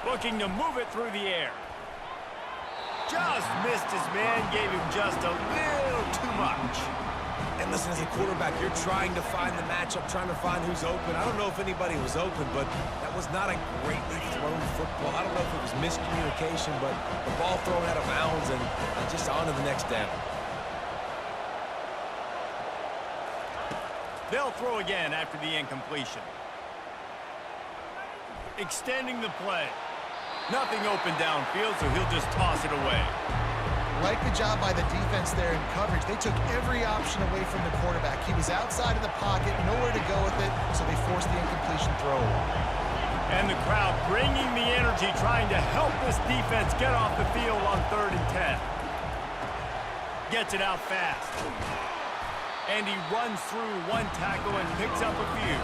Looking to move it through the air. Just missed his man, gave him just a little too much. And listen, as a quarterback, you're trying to find the matchup, trying to find who's open. I don't know if anybody was open, but that was not a greatly thrown football. I don't know if it was miscommunication, but the ball thrown out of bounds and just on to the next down. They'll throw again after the incompletion. Extending the play. Nothing open downfield, so he'll just toss it away. Like the job by the defense there in coverage. They took every option away from the quarterback. He was outside of the pocket, nowhere to go with it, so they forced the incompletion throw. And the crowd bringing the energy, trying to help this defense get off the field on 3rd and 10. Gets it out fast. And he runs through one tackle and picks up a few.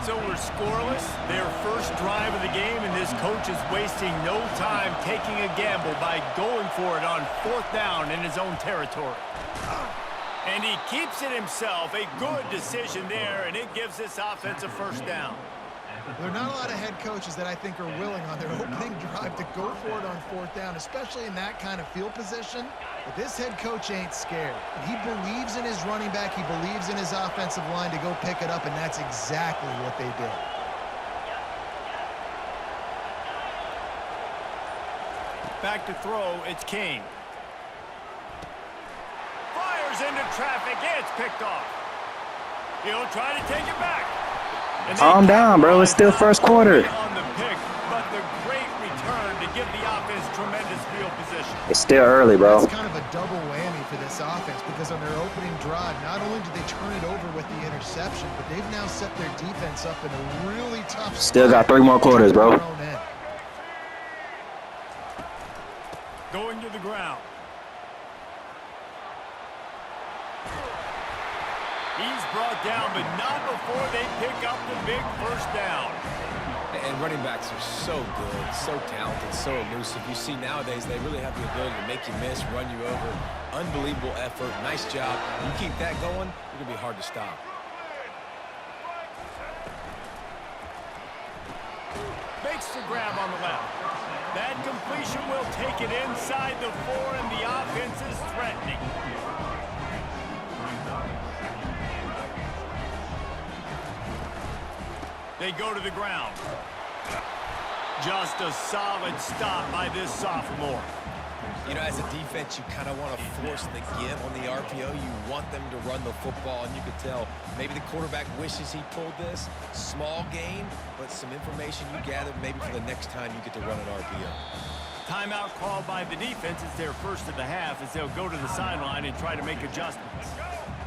So we're scoreless, their first drive of the game, and this coach is wasting no time taking a gamble by going for it on 4th down in his own territory. And he keeps it himself. A good decision there, and it gives this offense a 1st down. There are not a lot of head coaches that I think are willing on their opening drive to go for it on 4th down, especially in that kind of field position. But this head coach ain't scared. He believes in his running back. He believes in his offensive line to go pick it up, and that's exactly what they did. Back to throw, it's King. Fires into traffic, it's picked off. He'll try to take it back. Calm down, bro. It's still first quarter. On the pick, but the great return to give the offense tremendous field position. It's still early, bro. It's kind of a double whammy for this offense because on their opening drive, not only did they turn it over with the interception, but they've now set their defense up in a really tough spot. Still got 3 more quarters, bro. Going to the ground. He's brought down, but not before they pick up the big 1st down. And running backs are so good, so talented, so elusive. You see nowadays they really have the ability to make you miss, run you over. Unbelievable effort. Nice job. You keep that going, you're going to be hard to stop. Makes the grab on the left. That completion will take it inside the 4, and the offense is threatening. They go to the ground. Just a solid stop by this sophomore. You know, as a defense, you kind of want to force the give on the RPO. You want them to run the football, and you could tell maybe the quarterback wishes he pulled this. Small gain, but some information you gather maybe for the next time you get to run an RPO. Timeout called by the defense. It's their first of the half as they'll go to the sideline and try to make adjustments.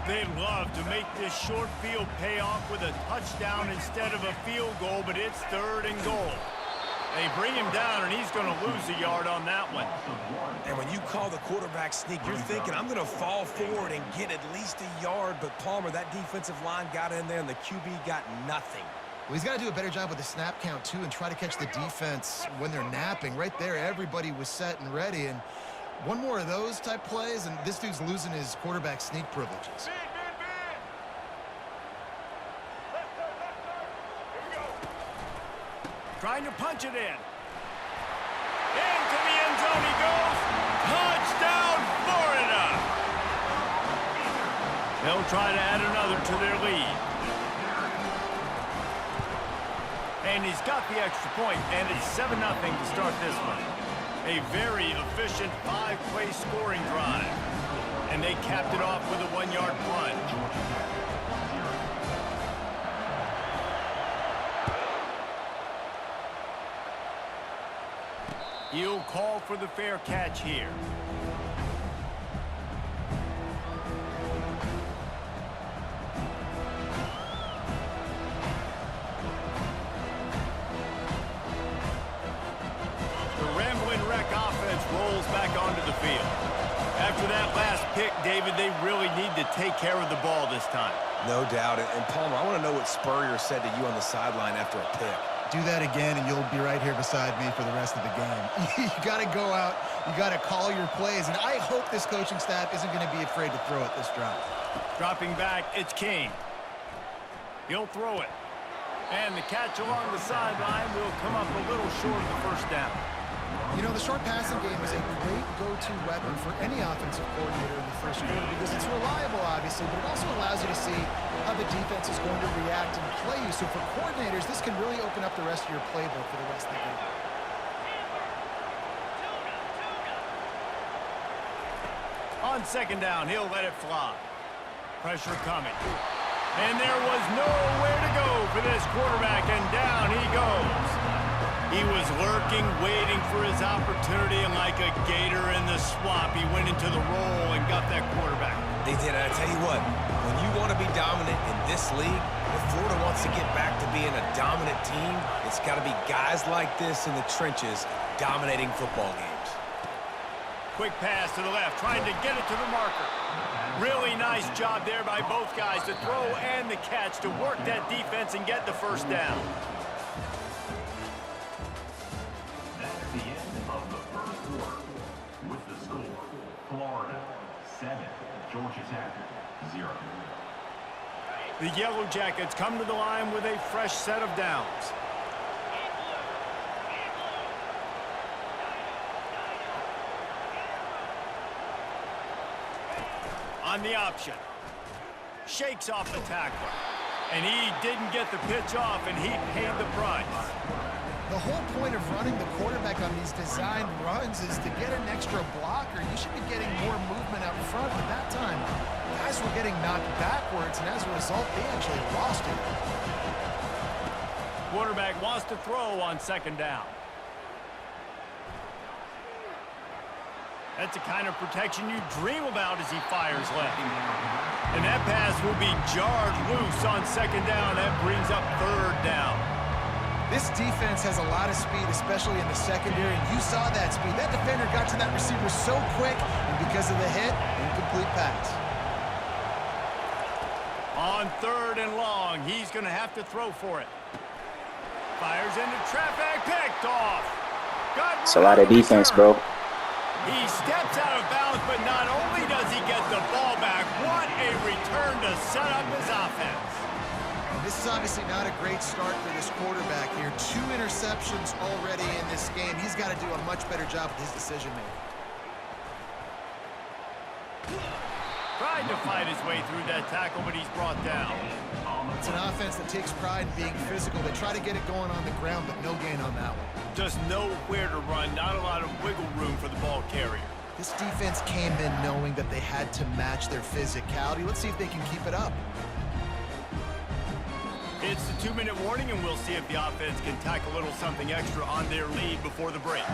They'd love to make this short field pay off with a touchdown instead of a field goal, but it's 3rd and goal. They bring him down, and he's going to lose a yard on that one. And when you call the quarterback sneak, you're thinking, I'm going to fall forward and get at least a yard. But, Palmer, that defensive line got in there, and the QB got nothing. Well, he's got to do a better job with the snap count, too, and try to catch the defense when they're napping. Right there, everybody was set and ready. And one more of those type plays, and this dude's losing his quarterback sneak privileges. Trying to punch it in. Into the end zone he goes. Touchdown, Florida. They'll try to add another to their lead. And he's got the extra point, and it's 7-0 to start this one. A very efficient 5-play scoring drive. And they capped it off with a 1-yard plunge. He'll call for the fair catch here. The Ramblin' Wreck offense rolls back onto the field. After that last pick, David, they really need to take care of the ball this time. No doubt. And Palmer, I want to know what Spurrier said to you on the sideline after a pick. Do that again, and you'll be right here beside me for the rest of the game. You got to go out. You got to call your plays. And I hope this coaching staff isn't going to be afraid to throw it this drive. Dropping back, it's King. He'll throw it. And the catch along the sideline will come up a little short of the first down. You know, the short passing game is a great go-to weapon for any offensive coordinator in the first quarter because it's reliable, obviously, but it also allows you to see how the defense is going to react and play you. So for coordinators, this can really open up the rest of your playbook for the rest of the game. On second down, he'll let it fly. Pressure coming. And there was nowhere to go for this quarterback, and down he goes. He was lurking, waiting for his opportunity, and like a gator in the swamp, he went into the roll and got that quarterback. They did, and I tell you what, when you want to be dominant in this league, if Florida wants to get back to being a dominant team, it's got to be guys like this in the trenches dominating football games. Quick pass to the left, trying to get it to the marker. Really nice job there by both guys to throw and the catch to work that defense and get the first down. That's the end of the first quarter. With the score, Florida 7, Georgia Tech 0. The Yellow Jackets come to the line with a fresh set of downs. On the option. Shakes off the tackler. And he didn't get the pitch off, and he paid the price. The whole point of running the quarterback on these designed runs is to get an extra blocker. You should be getting more movement up front, but that time, guys were getting knocked backwards, and as a result, they actually lost it. Quarterback wants to throw on second down. That's the kind of protection you dream about as he fires left. And that pass will be jarred loose on second down. That brings up third down. This defense has a lot of speed, especially in the secondary, and you saw that speed. That defender got to that receiver so quick, and because of the hit, incomplete pass. On third and long, he's going to have to throw for it. Fires into traffic, picked off. It's a lot of defense, bro. He steps out of bounds, but not only does he get the ball back, what a return to set up his offense. This is obviously not a great start for this quarterback here. 2 interceptions already in this game. He's got to do a much better job with his decision-making. Tried to fight his way through that tackle, but he's brought down. It's an offense that takes pride in being physical. They try to get it going on the ground, but no gain on that one. Just nowhere to run, not a lot of wiggle room for the ball carrier. This defense came in knowing that they had to match their physicality. Let's see if they can keep it up. It's the 2-minute warning, and we'll see if the offense can tack a little something extra on their lead before the break.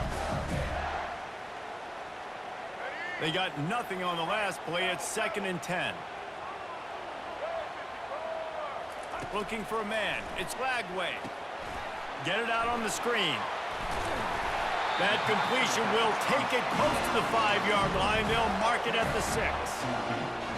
They got nothing on the last play. It's 2nd and 10. Looking for a man. It's Lagway. Get it out on the screen. That completion will take it close to the 5-yard line. They'll mark it at the 6.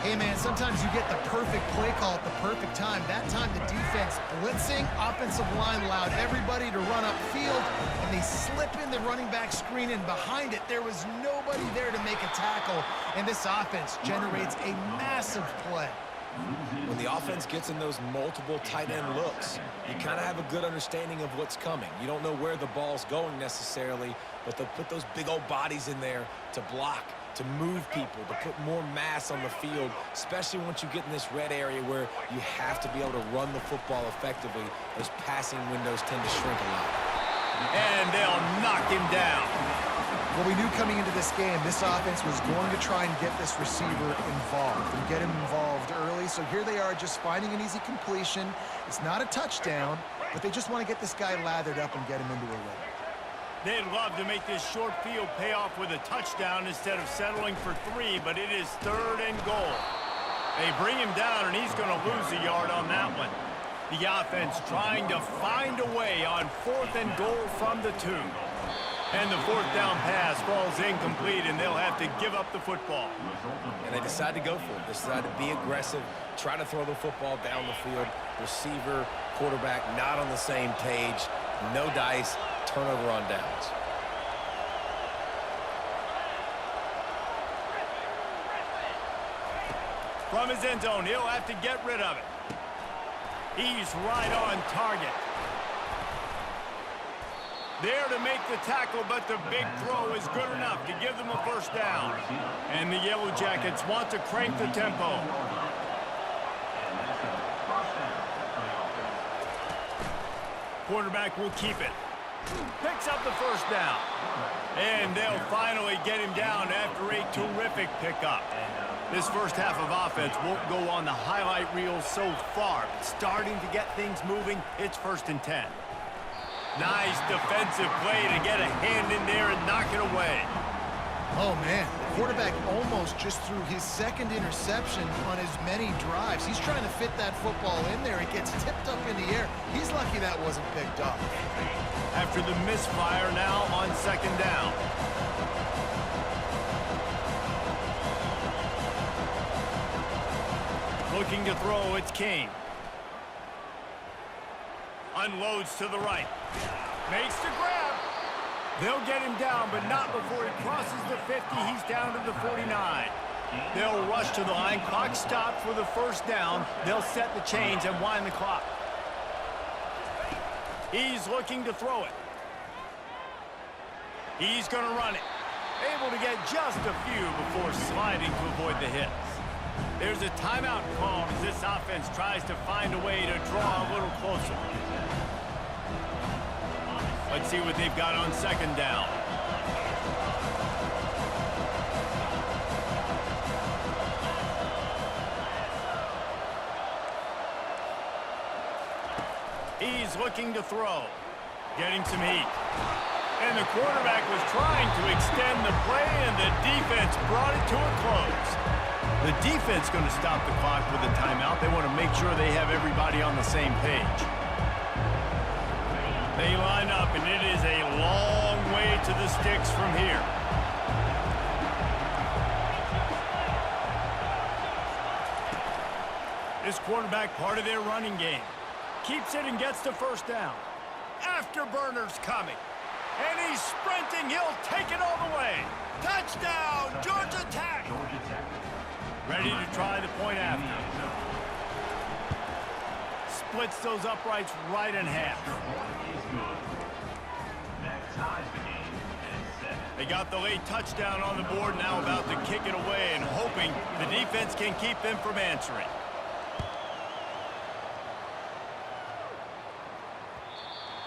Hey, man, sometimes you get the perfect play call at the perfect time. That time the defense blitzing, offensive line allowed everybody to run upfield, and they slip in the running back screen, and behind it, there was nobody there to make a tackle, and this offense generates a massive play. When the offense gets in those multiple tight end looks, you kind of have a good understanding of what's coming. You don't know where the ball's going necessarily, but they'll put those big old bodies in there to block, to move people, to put more mass on the field, especially once you get in this red area where you have to be able to run the football effectively. Those passing windows tend to shrink a lot. And they'll knock him down. Well, we knew coming into this game, this offense was going to try and get this receiver involved and get him involved early. So here they are just finding an easy completion. It's not a touchdown, but they just want to get this guy lathered up and get him into a rhythm. They'd love to make this short field pay off with a touchdown instead of settling for 3, but it is 3rd and goal. They bring him down, and he's going to lose a yard on that one. The offense trying to find a way on 4th and goal from the 2. And the 4th down pass falls incomplete, and they'll have to give up the football. And they decide to go for it. They decide to be aggressive, try to throw the football down the field. Receiver, quarterback, not on the same page. No dice, turnover on downs. From his end zone, he'll have to get rid of it. He's right on target. There to make the tackle, but the big throw is good enough to give them a first down. And the Yellow Jackets want to crank the tempo. Quarterback will keep it. Picks up the first down. And they'll finally get him down after a terrific pickup. This first half of offense won't go on the highlight reel so far. But starting to get things moving, it's 1st and 10. Nice defensive play to get a hand in there and knock it away. Oh, man, the quarterback almost just threw his 2nd interception on as many drives. He's trying to fit that football in there. It gets tipped up in the air. He's lucky that wasn't picked up. After the misfire, now on 2nd down. Looking to throw, it's King. Unloads to the right. Makes the grab. They'll get him down, but not before he crosses the 50. He's down to the 49. They'll rush to the line. Clock stopped for the first down. They'll set the chains and wind the clock. He's looking to throw it. He's going to run it. Able to get just a few before sliding to avoid the hits. There's a timeout called as this offense tries to find a way to draw a little closer. Let's see what they've got on 2nd down. He's looking to throw. Getting some heat. And the quarterback was trying to extend the play, and the defense brought it to a close. The defense going to stop the clock with a timeout. They want to make sure they have everybody on the same page. They line up, and it is a long way to the sticks from here. This quarterback part of their running game. Keeps it and gets the first down. Afterburners coming. And he's sprinting. He'll take it all the way. Touchdown, Georgia Tech. Ready to try the point after. Splits those uprights right in half. They got the late touchdown on the board, now about to kick it away and hoping the defense can keep them from answering.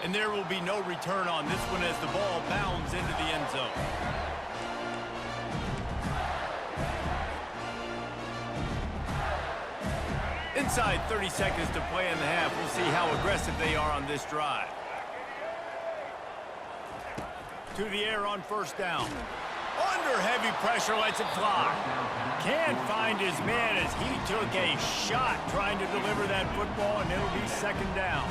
And there will be no return on this one as the ball bounds into the end zone. Inside 30 seconds to play in the half. We'll see how aggressive they are on this drive. To the air on first down. Under heavy pressure, lets it fly. Can't find his man as he took a shot trying to deliver that football, and it'll be 2nd down.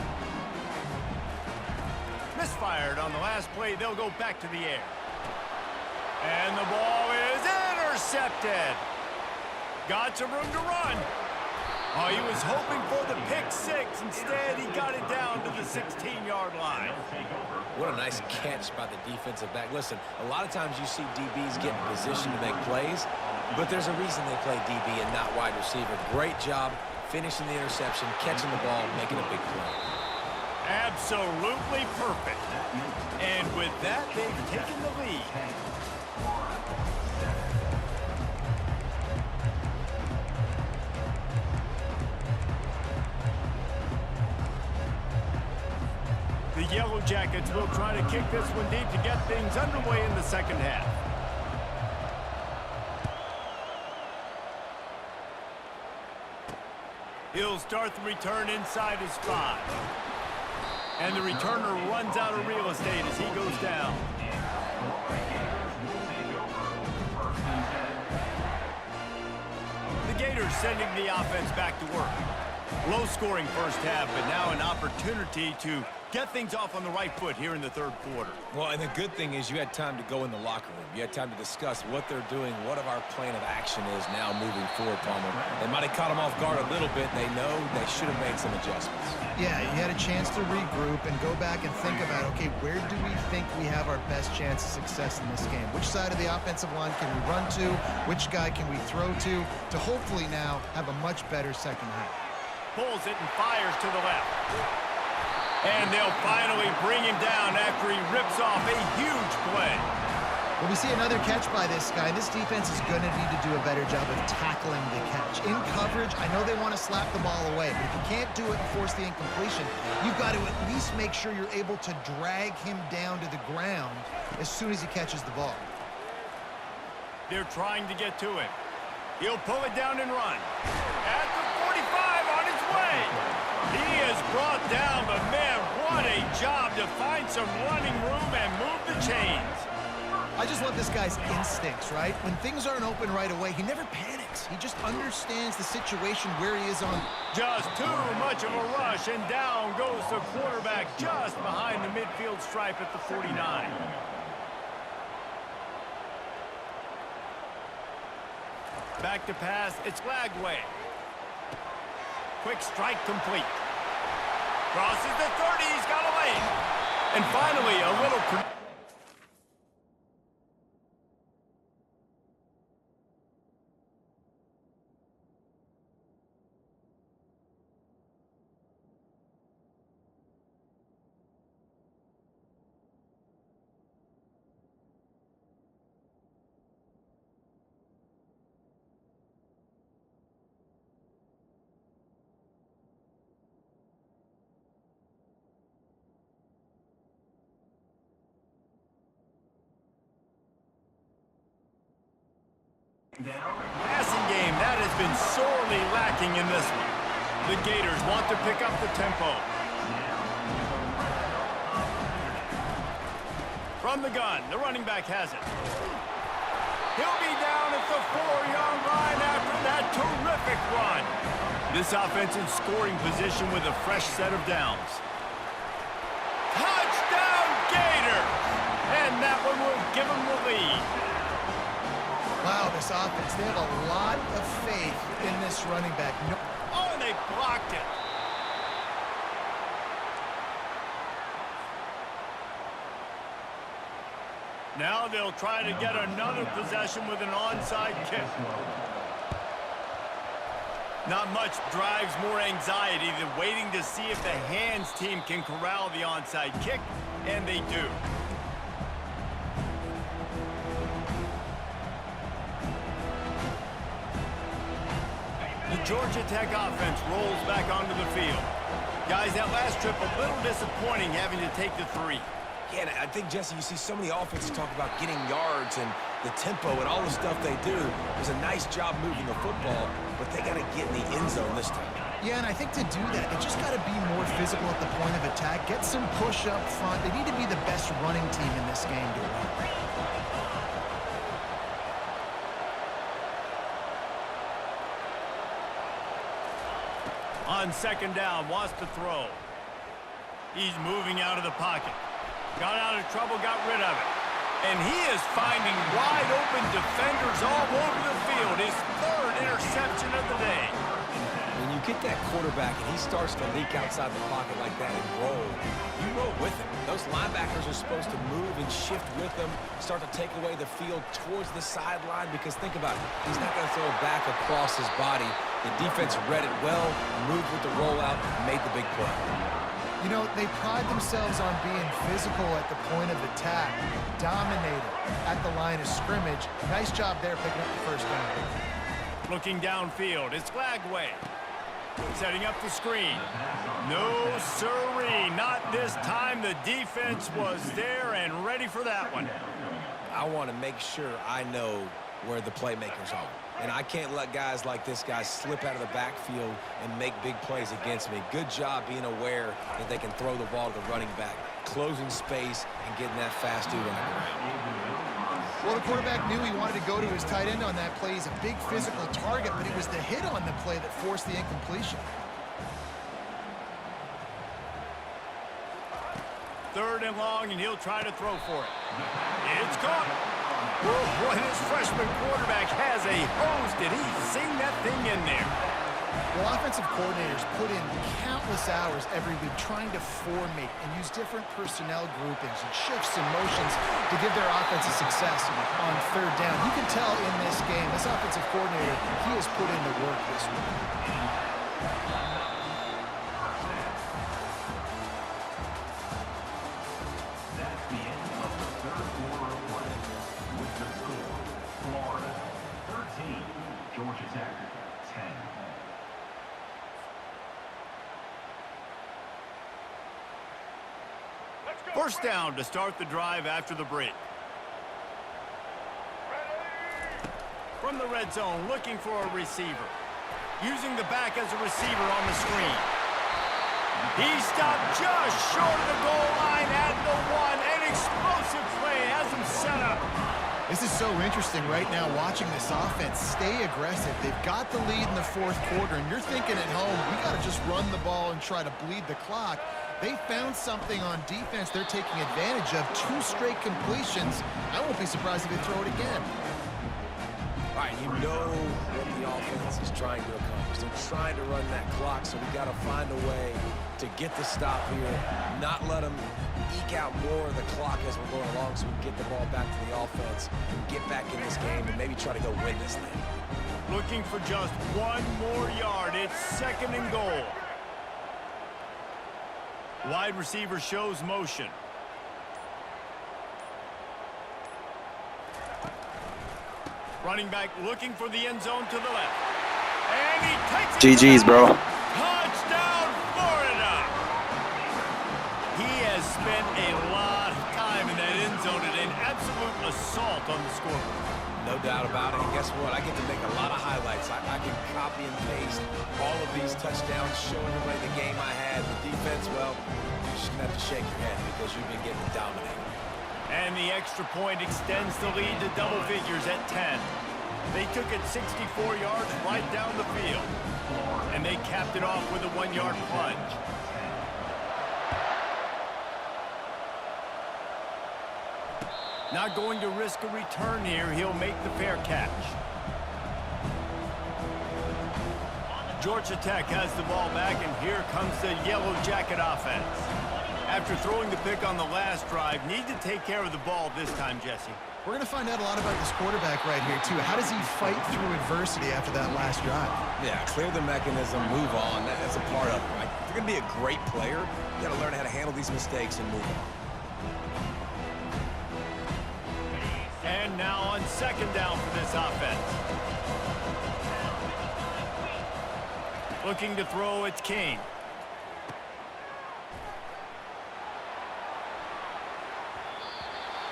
Misfired on the last play. They'll go back to the air. And the ball is intercepted. Got some room to run. Oh, he was hoping for the pick six. Instead, he got it down to the 16-yard line. What a nice catch by the defensive back. Listen, a lot of times you see DBs get in position to make plays, but there's a reason they play DB and not wide receiver. Great job finishing the interception, catching the ball, making a big play. Absolutely perfect. And with that, they've taken the lead. The Yellow Jackets will try to kick this one deep to get things underway in the second half. He'll start the return inside his 5. And the returner runs out of real estate as he goes down. The Gators sending the offense back to work. Low-scoring first half, but now an opportunity to get things off on the right foot here in the third quarter. Well, and the good thing is you had time to go in the locker room. You had time to discuss what they're doing, what our plan of action is now moving forward, Palmer. They might have caught them off guard a little bit. They know they should have made some adjustments. Yeah, you had a chance to regroup and go back and think about, okay, where do we think we have our best chance of success in this game? Which side of the offensive line can we run to? Which guy can we throw to hopefully now have a much better second half? Pulls it and fires to the left. And they'll finally bring him down after he rips off a huge play. Well, we see another catch by this guy. This defense is going to need to do a better job of tackling the catch. In coverage, I know they want to slap the ball away, but if you can't do it and force the incompletion, you've got to at least make sure you're able to drag him down to the ground as soon as he catches the ball. They're trying to get to it. He'll pull it down and run. At the 45 on his way. He is brought down, but man, what a job to find some running room and move the chains. I just love this guy's instincts, right? When things aren't open right away, he never panics. He just understands the situation where he is on. Just too much of a rush, and down goes the quarterback just behind the midfield stripe at the 49. Back to pass, it's Lagway. Quick strike complete. Crosses the 30, he's got a lane. And finally, a little... Passing game, that has been sorely lacking in this one. The Gators want to pick up the tempo. From the gun, the running back has it. He'll be down at the 4-yard line after that terrific run. This offense in scoring position with a fresh set of downs. Touchdown, Gators! And that one will give them the lead. Wow, this offense, they have a lot of faith in this running back. No. Oh, and they blocked it. Now they'll try to get another possession with an onside kick. Not much drives more anxiety than waiting to see if the hands team can corral the onside kick, and they do. The Georgia Tech offense rolls back onto the field. Guys, that last trip a little disappointing having to take the 3. Yeah, and I think, Jesse, you see so many offenses talk about getting yards and the tempo and all the stuff they do. It was a nice job moving the football, but they got to get in the end zone this time. Yeah, and I think to do that, they just got to be more physical at the point of attack, get some push up front. They need to be the best running team in this game to win. On second down, wants to throw. He's moving out of the pocket. Got out of trouble, got rid of it. And he is finding wide open defenders all over the field. His 3rd interception of the day. When you get that quarterback and he starts to leak outside the pocket like that and roll, you roll with him. Those linebackers are supposed to move and shift with him, start to take away the field towards the sideline, because think about it, he's not going to throw back across his body. The defense read it well, moved with the rollout, made the big play. You know, they pride themselves on being physical at the point of attack, dominated at the line of scrimmage. Nice job there picking up the first down. Looking downfield, it's Lagway. Setting up the screen. No siree, not this time. The defense was there and ready for that one. I want to make sure I know where the playmakers are. And I can't let guys like this guy slip out of the backfield and make big plays against me. Good job being aware that they can throw the ball to the running back, closing space and getting that fast dude on the ground. Well, the quarterback knew he wanted to go to his tight end on that play. He's a big physical target, but it was the hit on the play that forced the incompletion. 3rd and long, and he'll try to throw for it. It's caught. Boy, this freshman quarterback has a hose. Did he sing that thing in there? Well, offensive coordinators put in countless hours every week trying to formate and use different personnel groupings and shifts and motions to give their offense a success on 3rd down. You can tell in this game, this offensive coordinator, he has put in the work this week. Georgia Tech, 10. First down to start the drive after the break. From the red zone, looking for a receiver. Using the back as a receiver on the screen. He stopped just short of the goal line at the 1. An explosive play has him set up. This is so interesting right now watching this offense stay aggressive. They've got the lead in the fourth quarter, and you're thinking at home, we got to just run the ball and try to bleed the clock. They found something on defense they're taking advantage of. 2 straight completions. I won't be surprised if they throw it again. All right, you know what the offense is trying to accomplish. They're trying to run that clock, so we got to find a way to get the stop here, not let them eke out more of the clock as we're going along so we can get the ball back to the offense, get back in this game, and maybe try to go win this thing. Looking for just 1 more yard. It's 2nd and goal. Wide receiver shows motion. Running back looking for the end zone to the left. And he takes it. GG's, bro. Touchdown, Florida. He has spent a lot of time in that end zone and an absolute assault on the scoreboard. No doubt about it. And guess what? I get to make a lot of highlights. I can copy and paste all of these touchdowns, show everybody the game I had. The defense, well, you're just going to have to shake your head because you've been getting dominated. And the extra point extends the lead to double figures at 10. They took it 64 yards right down the field. And they capped it off with a 1-yard plunge. Not going to risk a return here. He'll make the fair catch. Georgia Tech has the ball back, and here comes the Yellow Jacket offense. After throwing the pick on the last drive, need to take care of the ball this time, Jesse. We're going to find out a lot about this quarterback right here, too. How does he fight through adversity after that last drive? Yeah, clear the mechanism, move on. That's a part of it, right? If you're going to be a great player, you got to learn how to handle these mistakes and move on. And now on 2nd down for this offense. Looking to throw, it's King.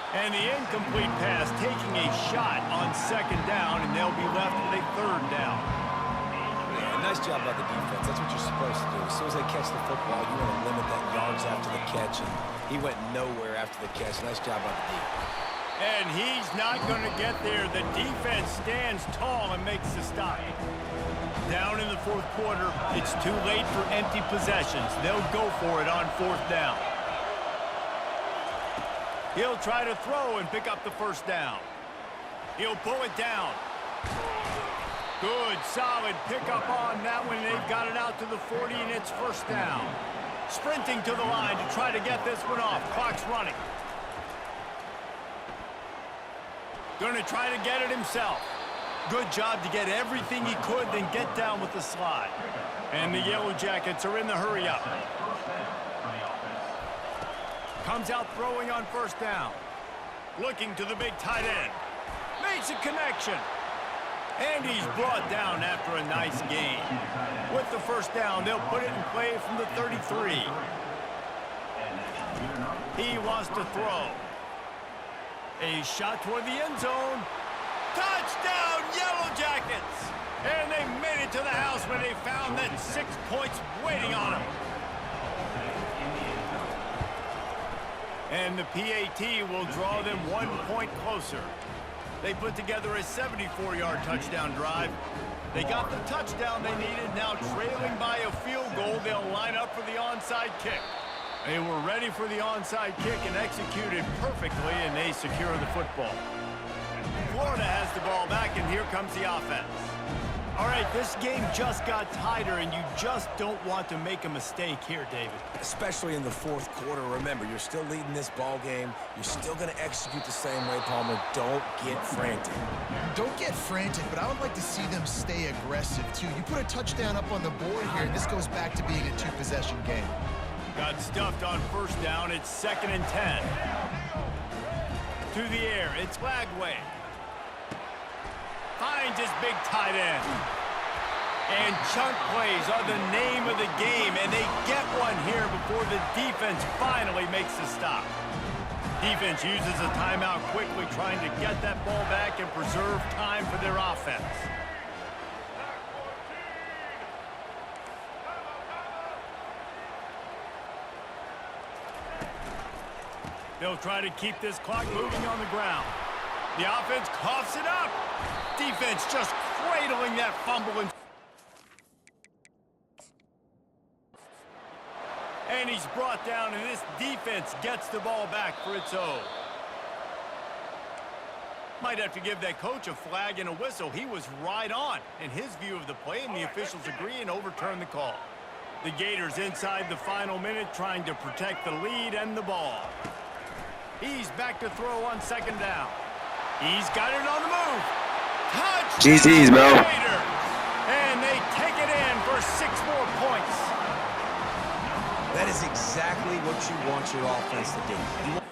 And the incomplete pass taking a shot on 2nd down, and they'll be left with a 3rd down. Yeah, nice job by the defense. That's what you're supposed to do. As soon as they catch the football, you want to limit that yards after the catch, and he went nowhere after the catch. Nice job by the defense. And he's not going to get there. The defense stands tall and makes the stop. Down in the 4th quarter, it's too late for empty possessions. They'll go for it on 4th down. He'll try to throw and pick up the 1st down. He'll pull it down. Good, solid pickup on that one. They've got it out to the 40, and it's 1st down. Sprinting to the line to try to get this one off. Clock's running. Going to try to get it himself. Good job to get everything he could, then get down with the slide. And the Yellow Jackets are in the hurry-up. Comes out throwing on 1st down. Looking to the big tight end. Makes a connection. And he's brought down after a nice gain. With the 1st down, they'll put it in play from the 33. He wants to throw. A shot toward the end zone. Touchdown, Yellow Jackets! And they made it to the house when they found that 6 points waiting on them. And the PAT will draw them 1 point closer. They put together a 74-yard touchdown drive. They got the touchdown they needed. Now trailing by a field goal, they'll line up for the onside kick. They were ready for the onside kick and executed perfectly, and they secure the football. Florida has the ball back, and here comes the offense. All right, this game just got tighter, and you just don't want to make a mistake here, David. Especially in the 4th quarter. Remember, you're still leading this ball game. You're still going to execute the same way, Palmer. Don't get frantic. Don't get frantic, but I would like to see them stay aggressive, too. You put a touchdown up on the board here, and this goes back to being a 2-possession game. Got stuffed on 1st down. It's 2nd and 10. To the air. It's Lagway. finds his big tight end. And chunk plays are the name of the game, and they get one here before the defense finally makes the stop. Defense uses a timeout quickly, trying to get that ball back and preserve time for their offense. They'll try to keep this clock moving on the ground. The offense coughs it up. Defense just cradling that fumble. And he's brought down, and this defense gets the ball back for its own. Might have to give that coach a flag and a whistle. He was right on in his view of the play, and the officials agree and overturn the call. The Gators inside the final minute trying to protect the lead and the ball. He's back to throw on second down. He's got it on the move. Touchdown, GG's, bro. Gators. And they take it in for 6 more points. That is exactly what you want your offense to do.